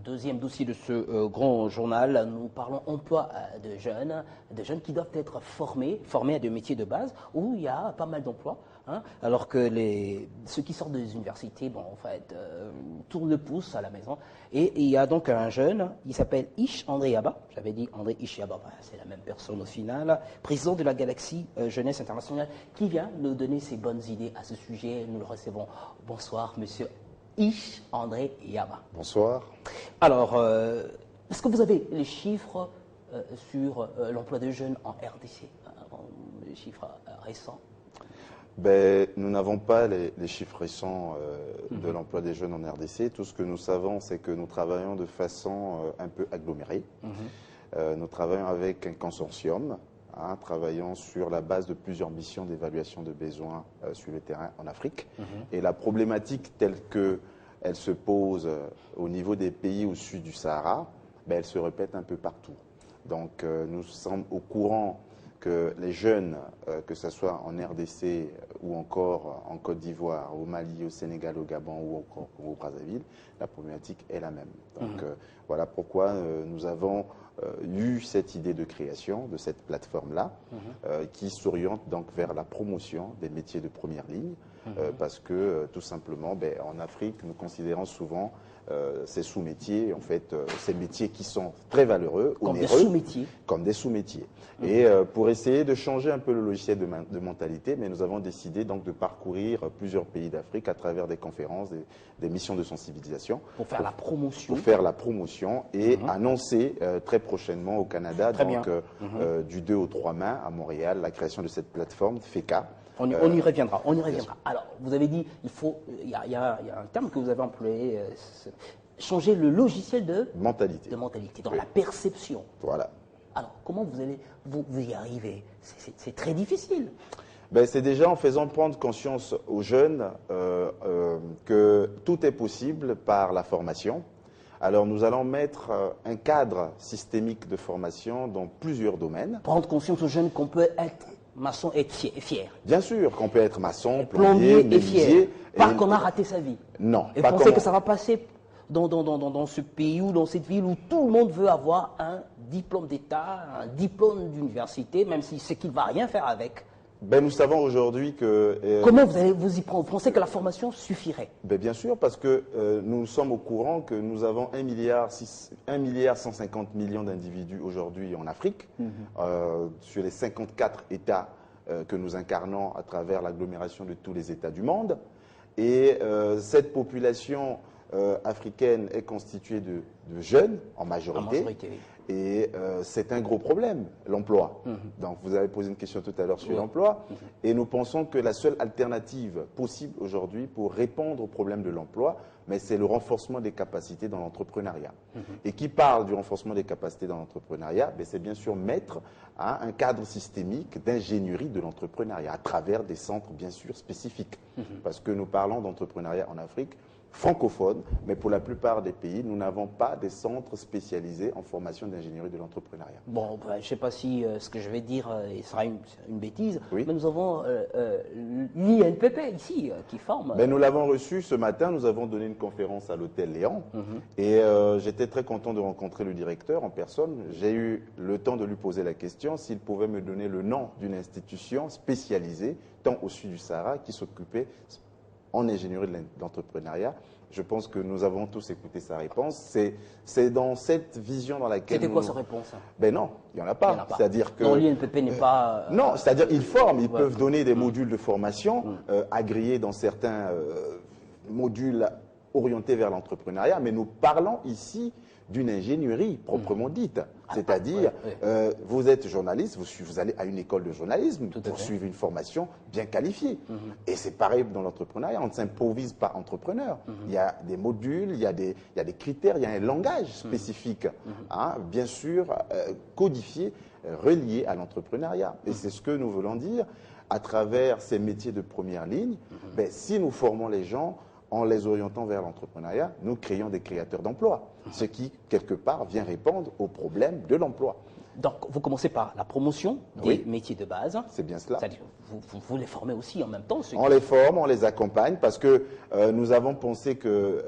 deuxième dossier de ce grand journal, nous parlons emploi de jeunes qui doivent être formés à des métiers de base où il y a pas mal d'emplois. Hein, alors que ceux qui sortent des universités, tournent le pouce à la maison. Et il y a donc un jeune, il s'appelle Ish André Yaba, j'avais dit André Ish Yaba, c'est la même personne au final, président de la Galaxie Jeunesse Internationale, qui vient nous donner ses bonnes idées à ce sujet. Nous le recevons. Bonsoir, monsieur Ish André Yaba. Bonsoir. Alors, est-ce que vous avez les chiffres sur l'emploi de jeunes en RDC, les chiffres récents? Nous n'avons pas les chiffres récents de l'emploi des jeunes en RDC. Tout ce que nous savons, c'est que nous travaillons de façon un peu agglomérée. Nous travaillons avec un consortium, travaillant sur la base de plusieurs missions d'évaluation de besoins sur le terrain en Afrique. Et la problématique telle qu'elle se pose au niveau des pays au sud du Sahara, elle se répète un peu partout. Donc nous sommes au courant que les jeunes, que ce soit en RDC ou encore en Côte d'Ivoire, au Mali, au Sénégal, au Gabon ou encore au Brazzaville, la problématique est la même. Donc voilà pourquoi nous avons eu cette idée de création de cette plateforme-là, qui s'oriente donc vers la promotion des métiers de première ligne, parce que tout simplement, en Afrique, nous considérons souvent ces sous-métiers, en fait, ces métiers qui sont très valeureux, onéreux, comme des sous-métiers. Et pour essayer de changer un peu le logiciel de mentalité, mais nous avons décidé donc de parcourir plusieurs pays d'Afrique à travers des conférences, des missions de sensibilisation. Pour faire la promotion. Pour faire la promotion et annoncer très prochainement au Canada, du 2 au 3 mai à Montréal, la création de cette plateforme FECA. On y reviendra. Alors, vous avez dit, il y a un terme que vous avez employé, changer le logiciel de mentalité, dans la perception. Voilà. Alors, comment vous allez vous y arriver? C'est très difficile. C'est déjà en faisant prendre conscience aux jeunes que tout est possible par la formation. Alors, nous allons mettre un cadre systémique de formation dans plusieurs domaines. Prendre conscience aux jeunes qu'on peut être maçon et fier. Bien sûr qu'on peut être maçon, plombier, menuisier. Pas qu'on a raté sa vie. Non. Et penser que ça va passer dans ce pays ou dans cette ville où tout le monde veut avoir un diplôme d'État, un diplôme d'université, même si c'est qu'il ne va rien faire avec. Nous savons aujourd'hui que... Comment vous allez vous y prendre? Vous pensez que la formation suffirait? Bien sûr, parce que nous sommes au courant que nous avons 1,150 milliard d'individus aujourd'hui en Afrique, sur les 54 États que nous incarnons à travers l'agglomération de tous les États du monde. Et cette population africaine est constituée de jeunes, en majorité. Et c'est un gros problème, l'emploi. Donc vous avez posé une question tout à l'heure sur l'emploi. Et nous pensons que la seule alternative possible aujourd'hui pour répondre au problème de l'emploi, c'est le renforcement des capacités dans l'entrepreneuriat. Et qui parle du renforcement des capacités dans l'entrepreneuriat, c'est bien sûr mettre un cadre systémique d'ingénierie de l'entrepreneuriat à travers des centres bien sûr spécifiques. Parce que nous parlons d'entrepreneuriat en Afrique francophone, mais pour la plupart des pays, nous n'avons pas des centres spécialisés en formation d'ingénierie de l'entrepreneuriat. Bon, je ne sais pas si ce que je vais dire sera une bêtise, mais nous avons l'INPP ici qui forme. Nous l'avons reçu ce matin, nous avons donné une conférence à l'hôtel Léon et j'étais très content de rencontrer le directeur en personne. J'ai eu le temps de lui poser la question s'il pouvait me donner le nom d'une institution spécialisée, tant au sud du Sahara, qui s'occupait en ingénierie de l'entrepreneuriat. Je pense que nous avons tous écouté sa réponse. C'est dans cette vision dans laquelle... C'était quoi sa réponse? Non, il n'y en a pas. C'est-à-dire que... Non, l'INPP n'est pas... Non, c'est-à-dire qu'ils forment, ils peuvent donner des modules de formation agréés dans certains modules orientés vers l'entrepreneuriat, mais nous parlons ici d'une ingénierie proprement dite. C'est-à-dire, vous êtes journaliste, vous allez à une école de journalisme pour suivre une formation bien qualifiée. Et c'est pareil dans l'entrepreneuriat, on ne s'improvise pas entrepreneur. Il y a des modules, il y a des critères, il y a un langage spécifique, bien sûr, codifié, relié à l'entrepreneuriat. Et c'est ce que nous voulons dire à travers ces métiers de première ligne. Si nous formons les gens, en les orientant vers l'entrepreneuriat, nous créons des créateurs d'emplois, ce qui, quelque part, vient répondre aux problèmes de l'emploi. Donc, vous commencez par la promotion des métiers de base. C'est bien cela. C'est-à-dire, vous les formez aussi en même temps. On les forme, on les accompagne, parce que nous avons pensé que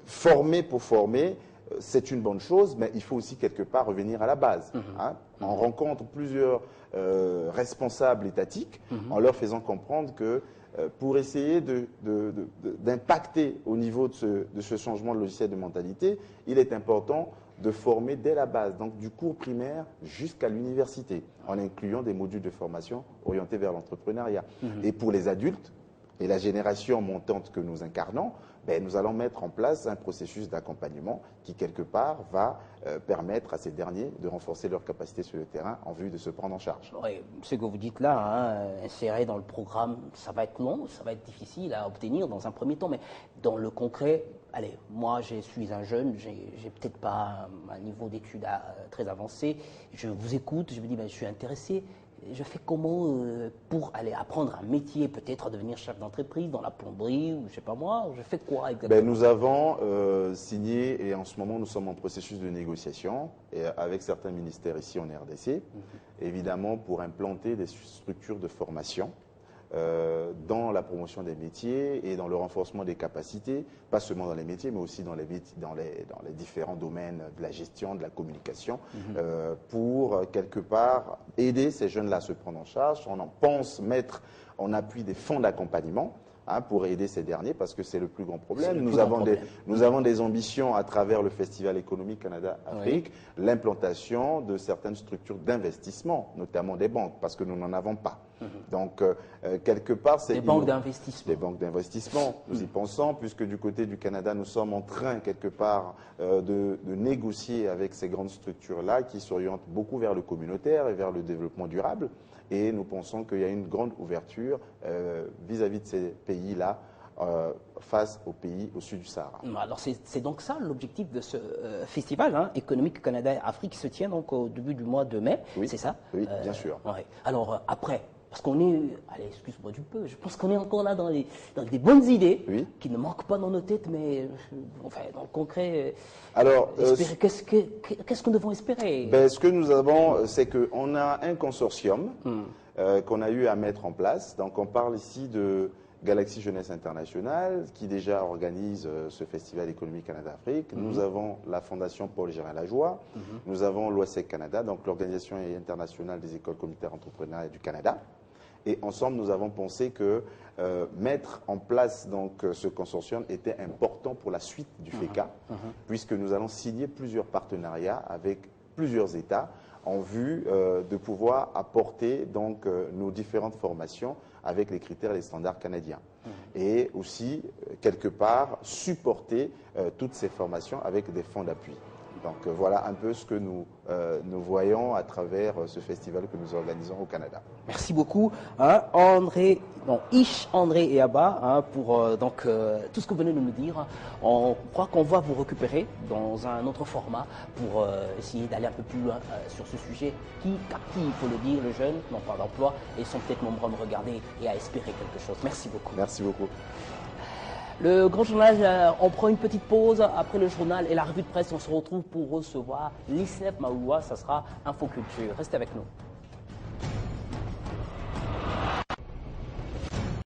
former pour former, c'est une bonne chose, mais il faut aussi quelque part revenir à la base. Hein. On rencontre plusieurs responsables étatiques en leur faisant comprendre que pour essayer d'impacter au niveau de ce changement de logiciel de mentalité, il est important de former dès la base, donc du cours primaire jusqu'à l'université, en incluant des modules de formation orientés vers l'entrepreneuriat. Et pour les adultes et la génération montante que nous incarnons, ben, nous allons mettre en place un processus d'accompagnement qui, quelque part, va permettre à ces derniers de renforcer leurs capacités sur le terrain en vue de se prendre en charge. Oui, ce que vous dites là, hein, insérer dans le programme, ça va être long, ça va être difficile à obtenir dans un premier temps, mais dans le concret, allez, moi je suis un jeune, j'ai peut-être pas un niveau d'études très avancé, je vous écoute, je me dis, ben, je suis intéressé. Je fais comment pour aller apprendre un métier, peut-être devenir chef d'entreprise dans la plomberie ou je sais pas moi, je fais quoi exactement? Ben, nous avons signé et en ce moment nous sommes en processus de négociation et avec certains ministères ici en RDC, évidemment pour implanter des structures de formation dans la promotion des métiers et dans le renforcement des capacités, pas seulement dans les métiers, mais aussi dans les différents domaines de la gestion, de la communication, pour quelque part aider ces jeunes-là à se prendre en charge. On en pense mettre en appui des fonds d'accompagnement pour aider ces derniers, parce que c'est le plus grand problème. Nous avons des ambitions à travers le Festival économique Canada-Afrique, l'implantation de certaines structures d'investissement, notamment des banques, parce que nous n'en avons pas. Donc, quelque part, c'est... Des banques d'investissement. Des banques d'investissement, nous y pensons, puisque du côté du Canada, nous sommes en train, quelque part, de négocier avec ces grandes structures-là qui s'orientent beaucoup vers le communautaire et vers le développement durable. Et nous pensons qu'il y a une grande ouverture vis-à-vis de ces pays-là face aux pays au sud du Sahara. Alors c'est donc ça l'objectif de ce festival économique Canada-Afrique qui se tient donc au début du mois de mai, c'est ça? Oui, bien sûr. Ouais. Alors après, parce qu'on est, allez, excuse-moi du peu, je pense qu'on est encore là dans des bonnes idées qui ne manquent pas dans nos têtes, mais enfin, dans le concret, alors, qu'est-ce que nous devons espérer? Ben, ce que nous avons, c'est qu'on a un consortium qu'on a eu à mettre en place. Donc on parle ici de Galaxy Jeunesse Internationale, qui déjà organise ce Festival économique Canada-Afrique. Nous avons la Fondation Paul Gérin-Lajoie. Nous avons l'OASEC Canada, donc l'Organisation internationale des écoles communautaires entrepreneuriales du Canada. Et ensemble, nous avons pensé que mettre en place donc, ce consortium était important pour la suite du FECA, puisque nous allons signer plusieurs partenariats avec plusieurs États en vue de pouvoir apporter donc, nos différentes formations avec les critères et les standards canadiens. Et aussi, quelque part, supporter toutes ces formations avec des fonds d'appui. Donc voilà un peu ce que nous voyons à travers ce festival que nous organisons au Canada. Merci beaucoup, Ish, André et Abba, pour tout ce que vous venez de nous dire. On croit qu'on va vous récupérer dans un autre format pour essayer d'aller un peu plus loin sur ce sujet qui captive, il faut le dire, le jeune, n'ont pas d'emploi et sont peut-être nombreux à me regarder et à espérer quelque chose. Merci beaucoup. Merci beaucoup. Le grand journal, on prend une petite pause. Après le journal et la revue de presse, on se retrouve pour recevoir l'ISNEP Maoua. Ça sera Infoculture. Restez avec nous.